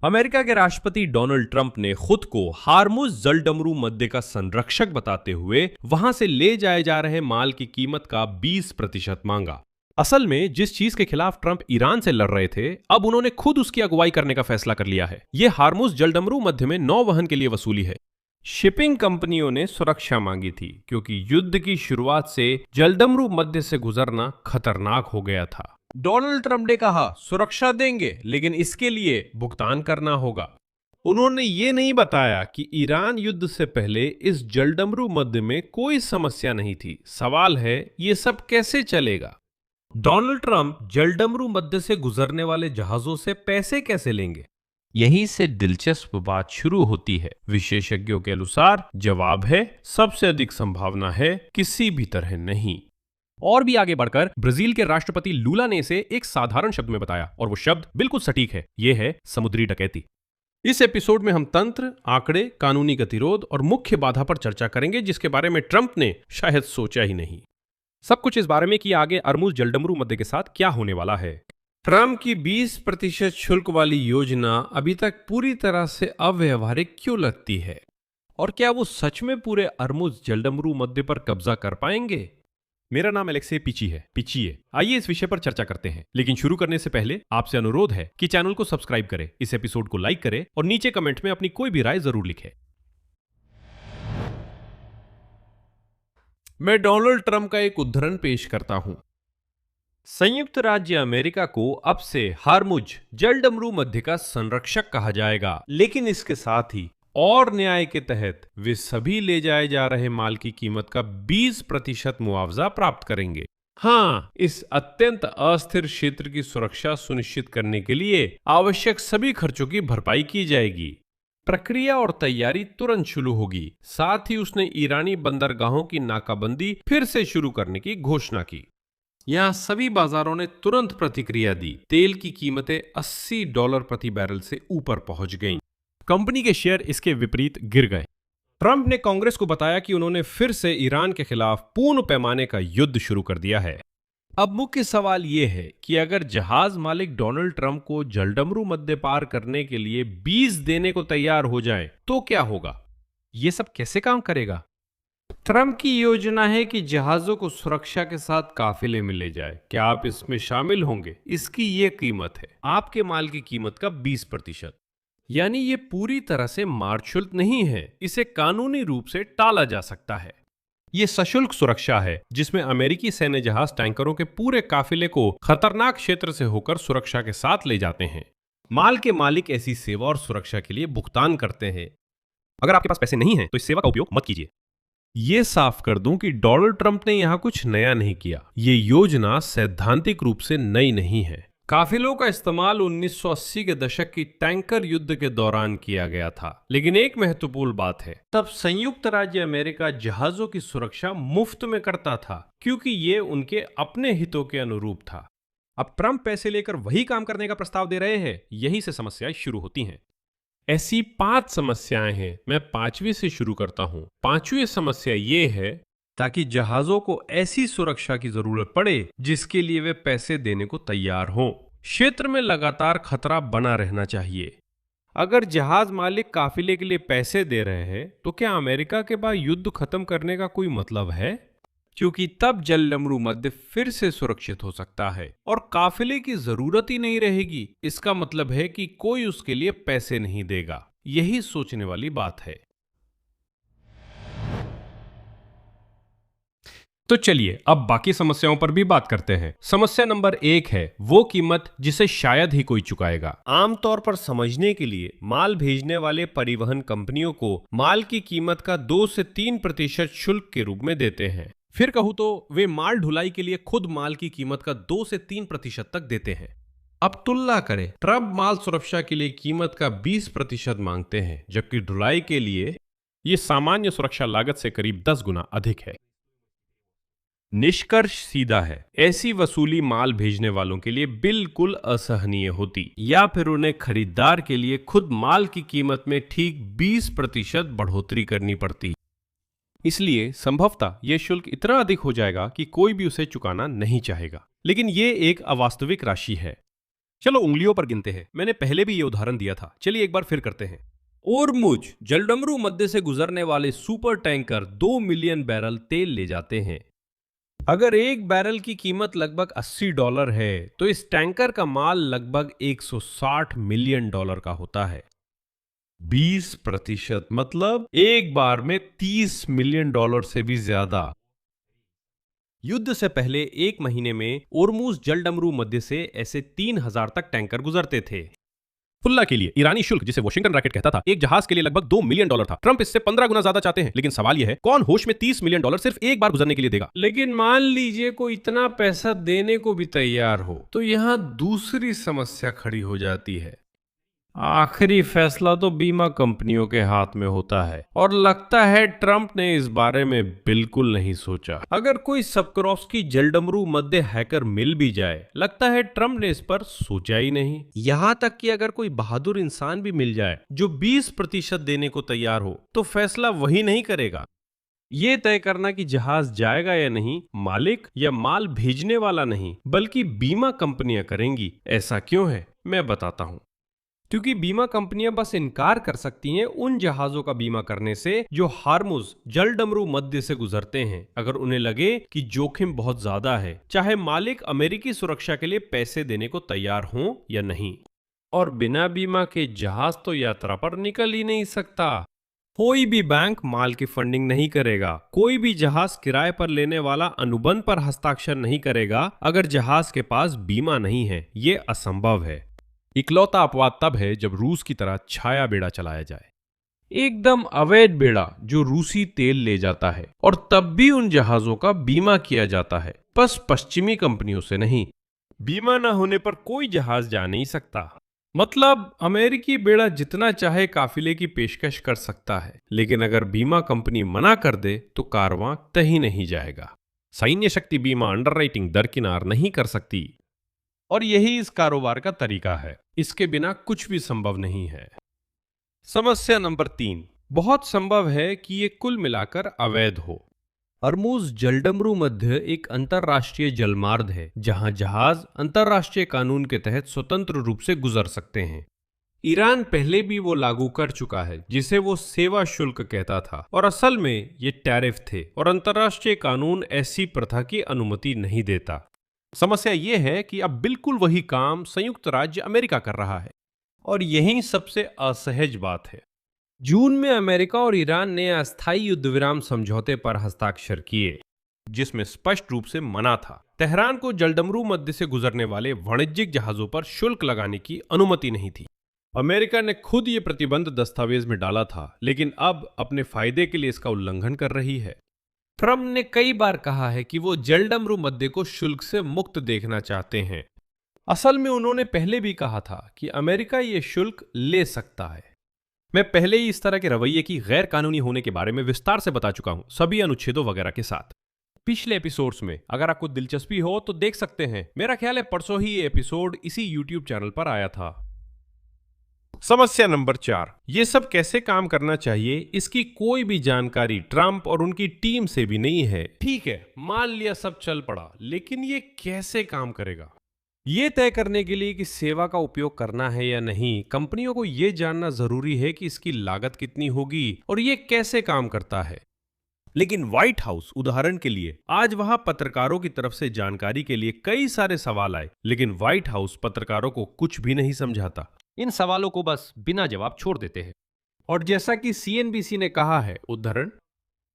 America के राष्ट्रपति Donald Trump ने खुद को हार्मुज जलडमरू मध्य का संरक्षक बताते हुए वहां से ले जाए जा रहे माल की कीमत का 20% मांगा। असल में जिस चीज के खिलाफ ट्रंप ईरान से लड़ रहे थे, अब उन्होंने खुद उसकी अगुवाई करने का फैसला कर लिया है। यह हार्मुज जलडमरू मध्य में नौवहन के लिए वसूली है। शिपिंग कंपनियों ने सुरक्षा मांगी थी क्योंकि युद्ध की शुरुआत से जलडमरू मध्य से गुजरना खतरनाक हो गया था। डोनाल्ड ट्रंप ने कहा सुरक्षा देंगे, लेकिन इसके लिए भुगतान करना होगा। उन्होंने ये नहीं बताया कि ईरान युद्ध से पहले इस जलडमरू मध्य में कोई समस्या नहीं थी। सवाल है ये सब कैसे चलेगा। डोनाल्ड ट्रंप जलडमरू मध्य से गुजरने वाले जहाजों से पैसे कैसे लेंगे? यहीं से दिलचस्प बात शुरू होती है। विशेषज्ञों के अनुसार जवाब है सबसे अधिक संभावना है किसी भी तरह नहीं। और भी आगे बढ़कर ब्राजील के राष्ट्रपति लूला ने इसे एक साधारण शब्द में बताया, और वो शब्द बिल्कुल सटीक है। यह है समुद्री डकैती। इस एपिसोड में हम तंत्र, आंकड़े, कानूनी गतिरोध और मुख्य बाधा पर चर्चा करेंगे जिसके बारे में ट्रंप ने शायद सोचा ही नहीं। सब कुछ इस बारे में कि आगे हार्मुज जलडमरू मध्य के साथ क्या होने वाला है। ट्रंप की 20% शुल्क वाली योजना अभी तक पूरी तरह से अव्यवहारिक क्यों लगती है, और क्या वो सच में पूरे हार्मुज जलडमरू मध्य पर कब्जा कर पाएंगे? मेरा नाम अलेक्से पिचिए। आइए इस विषय पर चर्चा करते हैं, लेकिन शुरू करने से पहले आपसे अनुरोध है कि चैनल को सब्सक्राइब करें, इस एपिसोड को लाइक करें और नीचे कमेंट में अपनी कोई भी राय जरूर लिखें। मैं डोनाल्ड ट्रंप का एक उद्धरण पेश करता हूं। संयुक्त राज्य अमेरिका को अब से हार्मुज जलडमरू मध्य का संरक्षक कहा जाएगा, लेकिन इसके साथ ही और न्याय के तहत वे सभी ले जाए जा रहे माल की कीमत का 20% मुआवजा प्राप्त करेंगे। हाँ, इस अत्यंत अस्थिर क्षेत्र की सुरक्षा सुनिश्चित करने के लिए आवश्यक सभी खर्चों की भरपाई की जाएगी। प्रक्रिया और तैयारी तुरंत शुरू होगी। साथ ही उसने ईरानी बंदरगाहों की नाकाबंदी फिर से शुरू करने की घोषणा की। यहां सभी बाजारों ने तुरंत प्रतिक्रिया दी। तेल की कीमतें $80 प्रति बैरल से ऊपर पहुंच गईं। कंपनी के शेयर इसके विपरीत गिर गए। ट्रंप ने कांग्रेस को बताया कि उन्होंने फिर से ईरान के खिलाफ पूर्ण पैमाने का युद्ध शुरू कर दिया है। अब मुख्य सवाल यह है कि अगर जहाज मालिक डोनाल्ड ट्रंप को जलडमरू मध्य पार करने के लिए 20 देने को तैयार हो जाए तो क्या होगा? यह सब कैसे काम करेगा? ट्रंप की योजना है कि जहाजों को सुरक्षा के साथ काफिले में ले जाए। क्या आप इसमें शामिल होंगे? इसकी ये कीमत है आपके माल की कीमत का 20%। यानी ये पूरी तरह से मार्ग शुल्क नहीं है, इसे कानूनी रूप से टाला जा सकता है। ये सशुल्क सुरक्षा है जिसमें अमेरिकी सैन्य जहाज टैंकरों के पूरे काफिले को खतरनाक क्षेत्र से होकर सुरक्षा के साथ ले जाते हैं। माल के मालिक ऐसी सेवा और सुरक्षा के लिए भुगतान करते हैं। अगर आपके पास पैसे नहीं हैं तो इस सेवा का उपयोग मत कीजिए। ये साफ कर दूं कि डोनाल्ड ट्रंप ने यहां कुछ नया नहीं किया। ये योजना सैद्धांतिक रूप से नई नहीं है। काफिलों का इस्तेमाल 1980 के दशक की टैंकर युद्ध के दौरान किया गया था, लेकिन एक महत्वपूर्ण बात है, तब संयुक्त राज्य अमेरिका जहाजों की सुरक्षा मुफ्त में करता था क्योंकि ये उनके अपने हितों के अनुरूप था। अब ट्रंप पैसे लेकर वही काम करने का प्रस्ताव दे रहे हैं। यहीं से समस्याएं शुरू होती हैं। ऐसी 5 समस्याएं हैं। मैं 5वीं से शुरू करता हूं। 5वीं समस्या ये है ताकि जहाजों को ऐसी सुरक्षा की जरूरत पड़े जिसके लिए वे पैसे देने को तैयार हों। क्षेत्र में लगातार खतरा बना रहना चाहिए। अगर जहाज मालिक काफिले के लिए पैसे दे रहे हैं तो क्या अमेरिका के बाद युद्ध खत्म करने का कोई मतलब है? क्योंकि तब जलडमरू मध्य फिर से सुरक्षित हो सकता है और काफिले की जरूरत ही नहीं रहेगी। इसका मतलब है कि कोई उसके लिए पैसे नहीं देगा। यही सोचने वाली बात है। तो चलिए अब बाकी समस्याओं पर भी बात करते हैं। समस्या नंबर 1 है वो कीमत जिसे शायद ही कोई चुकाएगा। आमतौर पर समझने के लिए माल भेजने वाले परिवहन कंपनियों को माल की कीमत का 2 से 3% शुल्क के रूप में देते हैं। फिर कहूं तो वे माल ढुलाई के लिए खुद माल की कीमत का 2 से 3% तक देते हैं। अब तुलना करें, ट्रंप माल सुरक्षा के लिए कीमत का 20% मांगते हैं, जबकि ढुलाई के लिए यह सामान्य सुरक्षा लागत से करीब 10 गुना अधिक है। निष्कर्ष सीधा है, ऐसी वसूली माल भेजने वालों के लिए बिल्कुल असहनीय होती, या फिर उन्हें खरीदार के लिए खुद माल की कीमत में ठीक 20% बढ़ोतरी करनी पड़ती। इसलिए संभवतः यह शुल्क इतना अधिक हो जाएगा कि कोई भी उसे चुकाना नहीं चाहेगा। लेकिन यह एक अवास्तविक राशि है। चलो उंगलियों पर गिनते हैं। मैंने पहले भी ये उदाहरण दिया था, चलिए एक बार फिर करते हैं। ओरमुज जलडमरू मध्य से गुजरने वाले सुपर टैंकर 2 मिलियन बैरल तेल ले जाते हैं। अगर एक बैरल की कीमत लगभग $80 है तो इस टैंकर का माल लगभग $160 मिलियन का होता है। 20% मतलब एक बार में $30 मिलियन से भी ज्यादा। युद्ध से पहले एक महीने में ओरमुज जलडमरू मध्य से ऐसे 3000 तक टैंकर गुजरते थे। तुलना के लिए ईरानी शुल्क, जिसे वॉशिंगटन रैकेट कहता था, एक जहाज के लिए लगभग $2 मिलियन था। ट्रंप इससे 15 गुना ज्यादा चाहते हैं, लेकिन सवाल यह है कौन होश में $30 मिलियन सिर्फ एक बार गुजरने के लिए देगा। लेकिन मान लीजिए कोई इतना पैसा देने को भी तैयार हो, तो यहां दूसरी समस्या खड़ी हो जाती है। आखिरी फैसला तो बीमा कंपनियों के हाथ में होता है और लगता है ट्रंप ने इस बारे में बिल्कुल नहीं सोचा। अगर कोई सबकरोस्की जलडमरू मध्य हैकर मिल भी जाए, लगता है ट्रंप ने इस पर सोचा ही नहीं। यहां तक कि अगर कोई बहादुर इंसान भी मिल जाए जो 20% देने को तैयार हो, तो फैसला वही नहीं करेगा। ये तय करना कि जहाज जाएगा या नहीं मालिक या माल भेजने वाला नहीं, बल्कि बीमा कंपनियां करेंगी। ऐसा क्यों है, मैं बताता हूं। क्योंकि बीमा कंपनियां बस इनकार कर सकती हैं उन जहाजों का बीमा करने से जो हार्मुज जलडमरू मध्य से गुजरते हैं, अगर उन्हें लगे कि जोखिम बहुत ज्यादा है, चाहे मालिक अमेरिकी सुरक्षा के लिए पैसे देने को तैयार हों या नहीं। और बिना बीमा के जहाज तो यात्रा पर निकल ही नहीं सकता। कोई भी बैंक माल की फंडिंग नहीं करेगा, कोई भी जहाज किराए पर लेने वाला अनुबंध पर हस्ताक्षर नहीं करेगा अगर जहाज के पास बीमा नहीं है। ये असंभव है। इकलौता अपवाद तब है जब रूस की तरह छाया बेड़ा चलाया जाए, एकदम अवैध बेड़ा जो रूसी तेल ले जाता है, और तब भी उन जहाजों का बीमा किया जाता है, बस पश्चिमी कंपनियों से नहीं। बीमा न होने पर कोई जहाज जा नहीं सकता। मतलब अमेरिकी बेड़ा जितना चाहे काफिले की पेशकश कर सकता है, लेकिन अगर बीमा कंपनी मना कर दे तो कारवां कहीं नहीं जाएगा। सैन्य शक्ति बीमा अंडरराइटिंग दरकिनार नहीं कर सकती, और यही इस कारोबार का तरीका है। इसके बिना कुछ भी संभव नहीं है। समस्या नंबर 3, बहुत संभव है कि ये कुल मिलाकर अवैध हो। हर्मुज जलडमरू मध्य एक अंतरराष्ट्रीय जलमार्ग है जहां जहाज अंतरराष्ट्रीय कानून के तहत स्वतंत्र रूप से गुजर सकते हैं। ईरान पहले भी वो लागू कर चुका है जिसे वो सेवा शुल्क कहता था, और असल में ये टैरिफ थे, और अंतरराष्ट्रीय कानून ऐसी प्रथा की अनुमति नहीं देता। समस्या यह है कि अब बिल्कुल वही काम संयुक्त राज्य अमेरिका कर रहा है, और यही सबसे असहज बात है। जून में अमेरिका और ईरान ने अस्थायी युद्ध विराम समझौते पर हस्ताक्षर किए, जिसमें स्पष्ट रूप से मना था तेहरान को जलडमरू मध्य से गुजरने वाले वाणिज्यिक जहाजों पर शुल्क लगाने की अनुमति नहीं थी। अमेरिका ने खुद ये प्रतिबंध दस्तावेज में डाला था, लेकिन अब अपने फायदे के लिए इसका उल्लंघन कर रही है। ट्रंप ने कई बार कहा है कि वो जलडमरू मध्य को शुल्क से मुक्त देखना चाहते हैं। असल में उन्होंने पहले भी कहा था कि अमेरिका ये शुल्क ले सकता है। मैं पहले ही इस तरह के रवैये की गैर कानूनी होने के बारे में विस्तार से बता चुका हूं, सभी अनुच्छेदों वगैरह के साथ, पिछले एपिसोड्स में। अगर आपको दिलचस्पी हो तो देख सकते हैं। मेरा ख्याल है परसों ही ये एपिसोड इसी YouTube चैनल पर आया था। समस्या नंबर 4, ये सब कैसे काम करना चाहिए इसकी कोई भी जानकारी ट्रंप और उनकी टीम से भी नहीं है। ठीक है, मान लिया सब चल पड़ा, लेकिन ये कैसे काम करेगा? ये तय करने के लिए कि सेवा का उपयोग करना है या नहीं, कंपनियों को ये जानना जरूरी है कि इसकी लागत कितनी होगी और ये कैसे काम करता है। लेकिन व्हाइट हाउस उदाहरण के लिए, आज वहां पत्रकारों की तरफ से जानकारी के लिए कई सारे सवाल आए, लेकिन व्हाइट हाउस पत्रकारों को कुछ भी नहीं समझाता। इन सवालों को बस बिना जवाब छोड़ देते हैं। और जैसा कि CNBC ने कहा है, उदाहरण,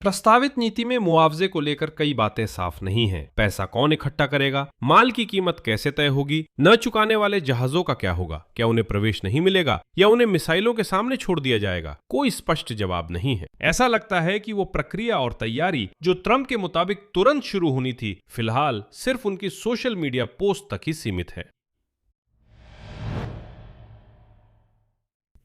प्रस्तावित नीति में मुआवजे को लेकर कई बातें साफ नहीं हैं। पैसा कौन इकट्ठा करेगा? माल की कीमत कैसे तय होगी? न चुकाने वाले जहाजों का क्या होगा? क्या उन्हें प्रवेश नहीं मिलेगा या उन्हें मिसाइलों के सामने छोड़ दिया जाएगा? कोई स्पष्ट जवाब नहीं है। ऐसा लगता है कि वो प्रक्रिया और तैयारी जो ट्रंप के मुताबिक तुरंत शुरू होनी थी, फिलहाल सिर्फ उनकी सोशल मीडिया पोस्ट तक ही सीमित है।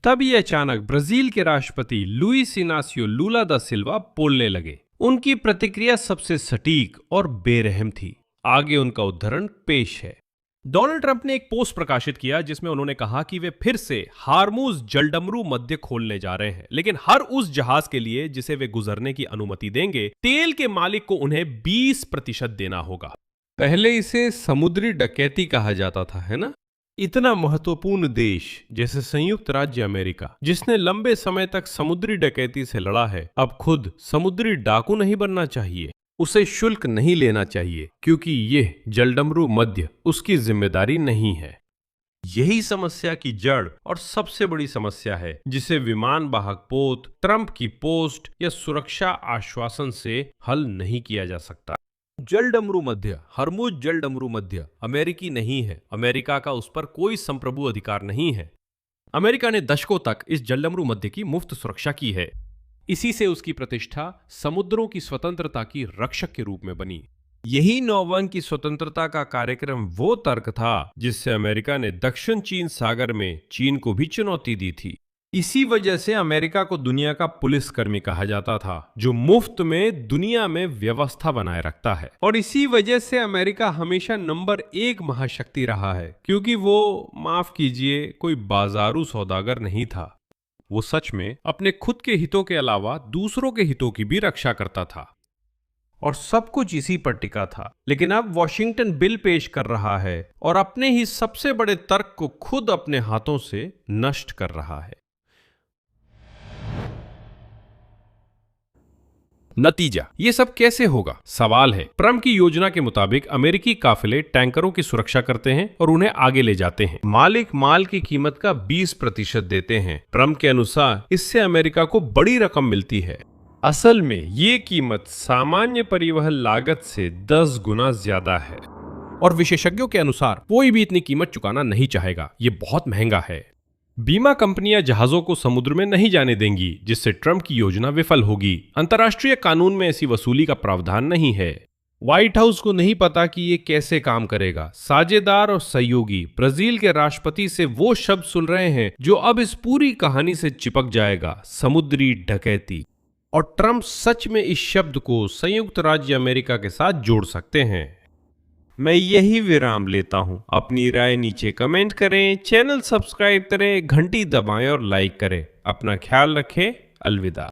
तभी अचानक ब्राजील के राष्ट्रपति लुइस इनासियो लूला दा सिल्वा बोलने लगे। उनकी प्रतिक्रिया सबसे सटीक और बेरहम थी। आगे उनका उद्धरण पेश है। डोनाल्ड ट्रंप ने एक पोस्ट प्रकाशित किया जिसमें उन्होंने कहा कि वे फिर से हार्मुज जलडमरू मध्य खोलने जा रहे हैं, लेकिन हर उस जहाज के लिए जिसे वे गुजरने की अनुमति देंगे, तेल के मालिक को उन्हें 20% देना होगा। पहले इसे समुद्री डकैती कहा जाता था, है ना? इतना महत्वपूर्ण देश जैसे संयुक्त राज्य अमेरिका, जिसने लंबे समय तक समुद्री डकैती से लड़ा है, अब खुद समुद्री डाकू नहीं बनना चाहिए। उसे शुल्क नहीं लेना चाहिए क्योंकि यह जलडमरू मध्य उसकी जिम्मेदारी नहीं है। यही समस्या की जड़ और सबसे बड़ी समस्या है जिसे विमान वाहक पोत, ट्रंप की पोस्ट या सुरक्षा आश्वासन से हल नहीं किया जा सकता। जलडमरू मध्य, हरमुज जलडमरू मध्य अमेरिकी नहीं है। अमेरिका का उस पर कोई संप्रभु अधिकार नहीं है। अमेरिका ने दशकों तक इस जलडमरू मध्य की मुफ्त सुरक्षा की है। इसी से उसकी प्रतिष्ठा समुद्रों की स्वतंत्रता की रक्षक के रूप में बनी। यही नौवन की स्वतंत्रता का कार्यक्रम वो तर्क था जिससे अमेरिका ने दक्षिण चीन सागर में चीन को भी चुनौती दी थी। इसी वजह से अमेरिका को दुनिया का पुलिसकर्मी कहा जाता था, जो मुफ्त में दुनिया में व्यवस्था बनाए रखता है। और इसी वजह से अमेरिका हमेशा नंबर 1 महाशक्ति रहा है, क्योंकि वो, माफ कीजिए, कोई बाजारू सौदागर नहीं था। वो सच में अपने खुद के हितों के अलावा दूसरों के हितों की भी रक्षा करता था और सब कुछ इसी पर टिका था। लेकिन अब वॉशिंगटन बिल पेश कर रहा है और अपने ही सबसे बड़े तर्क को खुद अपने हाथों से नष्ट कर रहा है। नतीजा, ये सब कैसे होगा? सवाल है। ट्रंप की योजना के मुताबिक अमेरिकी काफिले टैंकरों की सुरक्षा करते हैं और उन्हें आगे ले जाते हैं। मालिक माल की कीमत का 20% देते हैं। ट्रंप के अनुसार इससे अमेरिका को बड़ी रकम मिलती है। असल में ये कीमत सामान्य परिवहन लागत से 10 गुना ज्यादा है और विशेषज्ञों के अनुसार कोई भी इतनी कीमत चुकाना नहीं चाहेगा। ये बहुत महंगा है। बीमा कंपनियां जहाजों को समुद्र में नहीं जाने देंगी, जिससे ट्रंप की योजना विफल होगी। अंतर्राष्ट्रीय कानून में ऐसी वसूली का प्रावधान नहीं है। व्हाइट हाउस को नहीं पता कि ये कैसे काम करेगा। साझेदार और सहयोगी ब्राजील के राष्ट्रपति से वो शब्द सुन रहे हैं जो अब इस पूरी कहानी से चिपक जाएगा, समुद्री डकैती। और ट्रंप सच में इस शब्द को संयुक्त राज्य अमेरिका के साथ जोड़ सकते हैं। मैं यही विराम लेता हूं। अपनी राय नीचे कमेंट करें, चैनल सब्सक्राइब करें, घंटी दबाएं और लाइक करें। अपना ख्याल रखें। अलविदा।